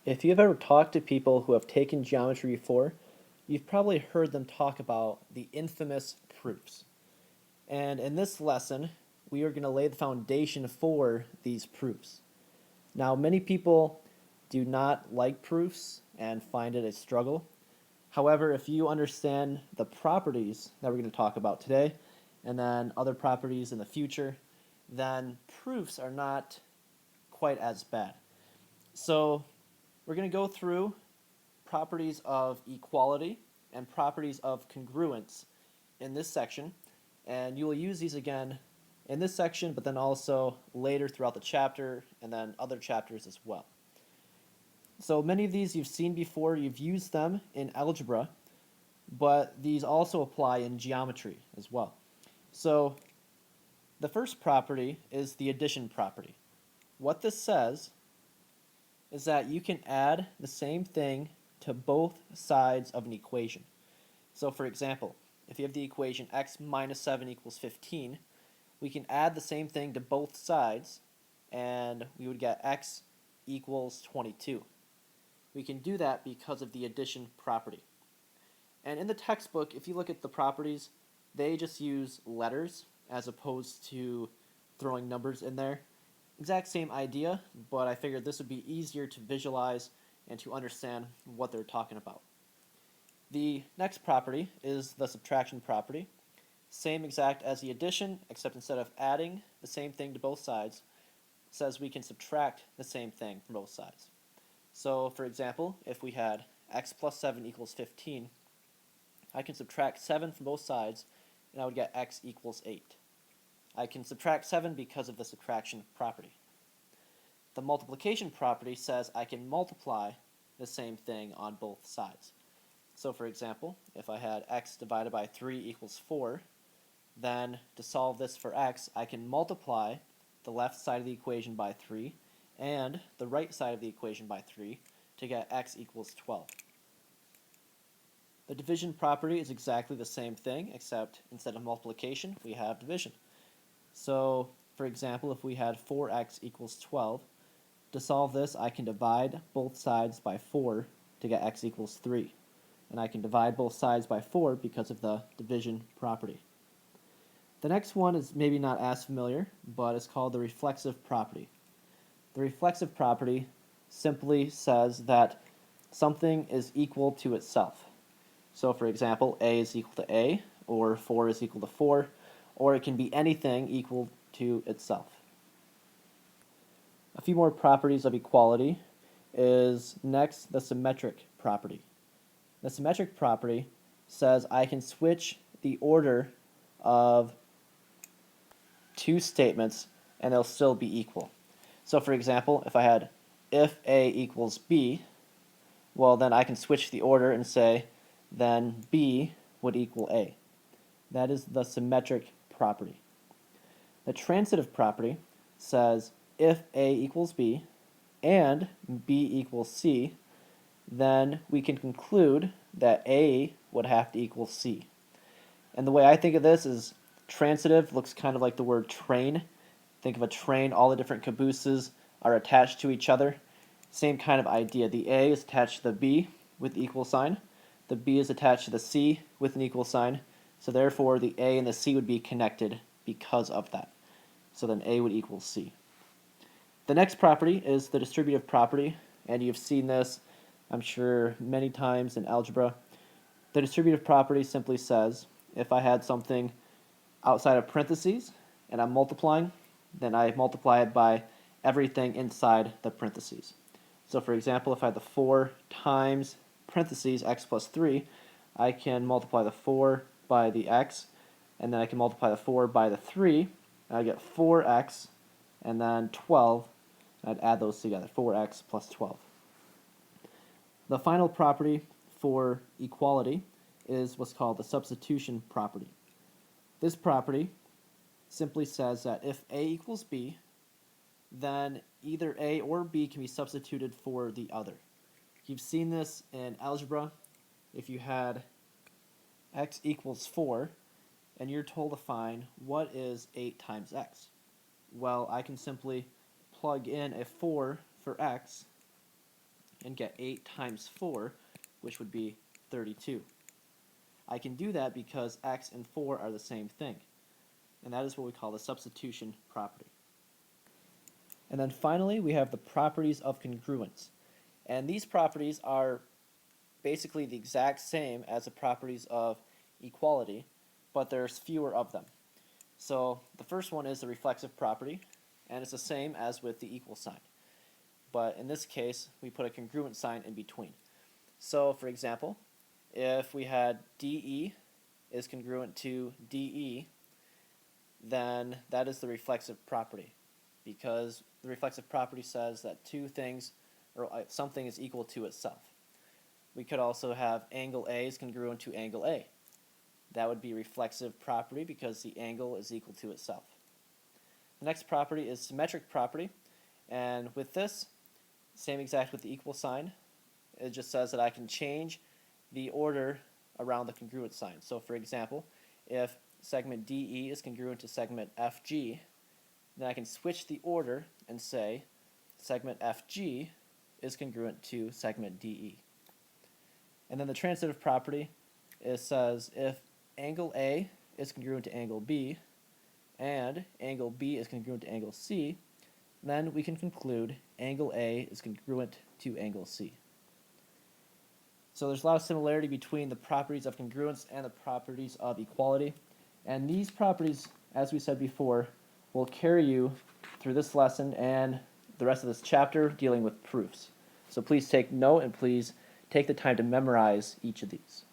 If you've ever talked to people who have taken geometry before, you've probably heard them talk about the infamous proofs. And in this lesson, we are going to lay the foundation for these proofs. Now, many people do not like proofs and find it a struggle. However, if you understand the properties that we're going to talk about today, and then other properties in the future, then proofs are not quite as bad. So, we're going to go through properties of equality and properties of congruence in this section, and you will use these again in this section, but then also later throughout the chapter and then other chapters as well. So many of these you've seen before, you've used them in algebra, but these also apply in geometry as well. So the first property is the addition property. What this says is that you can add the same thing to both sides of an equation. So for example, if you have the equation x minus 7 equals 15, we can add the same thing to both sides, and we would get x equals 22. We can do that because of the addition property. And in the textbook, if you look at the properties, they just use letters as opposed to throwing numbers in there. Exact same idea, but I figured this would be easier to visualize and to understand what they're talking about. The next property is the subtraction property. Same exact as the addition, except instead of adding the same thing to both sides, it says we can subtract the same thing from both sides. So for example, if we had x plus 7 equals 15, I can subtract 7 from both sides, and I would get x equals 8. I can subtract 7 because of the subtraction property. The multiplication property says I can multiply the same thing on both sides. So for example, if I had x divided by 3 equals 4, then to solve this for x, I can multiply the left side of the equation by 3 and the right side of the equation by 3 to get x equals 12. The division property is exactly the same thing, except instead of multiplication, we have division. So, for example, if we had 4x equals 12, to solve this, I can divide both sides by 4 to get x equals 3. And I can divide both sides by 4 because of the division property. The next one is maybe not as familiar, but it's called the reflexive property. The reflexive property simply says that something is equal to itself. So for example, A is equal to A, or 4 is equal to 4, or it can be anything equal to itself. A few more properties of equality is next the symmetric property. The symmetric property says I can switch the order of two statements and they'll still be equal. So for example, if I had if A equals B, well then I can switch the order and say then B would equal A. That is the symmetric property. The transitive property says if A equals B and B equals C, then we can conclude that A would have to equal C. And the way I think of this is transitive looks kind of like the word train. Think of a train, all the different cabooses are attached to each other. Same kind of idea. The A is attached to the B with the equal sign. The B is attached to the C with an equal sign. So therefore the A and the C would be connected because of that. So then A would equal C. The next property is the distributive property, and you've seen this, I'm sure, many times in algebra. The distributive property simply says if I had something outside of parentheses and I'm multiplying, then I multiply it by everything inside the parentheses. So for example, if I had the 4 times parentheses x plus 3, I can multiply the 4 by the x, and then I can multiply the 4 by the 3, and I get 4x, and then 12, and I'd add those together, 4x plus 12. The final property for equality is what's called the substitution property. This property simply says that if A equals B, then either A or B can be substituted for the other. You've seen this in algebra. If you had x equals 4, and you're told to find what is 8 times x. Well, I can simply plug in a 4 for x, and get 8 times 4, which would be 32. I can do that because x and 4 are the same thing, and that is what we call the substitution property. And then finally, we have the properties of congruence. And these properties are basically the exact same as the properties of equality, but there's fewer of them. So the first one is the reflexive property, and it's the same as with the equal sign. But in this case, we put a congruent sign in between. So for example, if we had DE is congruent to DE, then that is the reflexive property, because the reflexive property says that two things or something is equal to itself. We could also have angle A is congruent to angle A. That would be reflexive property because the angle is equal to itself. The next property is symmetric property, and with this, same exact with the equal sign. It just says that I can change the order around the congruent sign. So for example, if segment DE is congruent to segment FG, then I can switch the order and say segment FG is congruent to segment DE. And then the transitive property, it says if angle A is congruent to angle B and angle B is congruent to angle C, then we can conclude angle A is congruent to angle C. So there's a lot of similarity between the properties of congruence and the properties of equality. And these properties, as we said before, will carry you through this lesson and the rest of this chapter dealing with proofs. So please take note and please take the time to memorize each of these.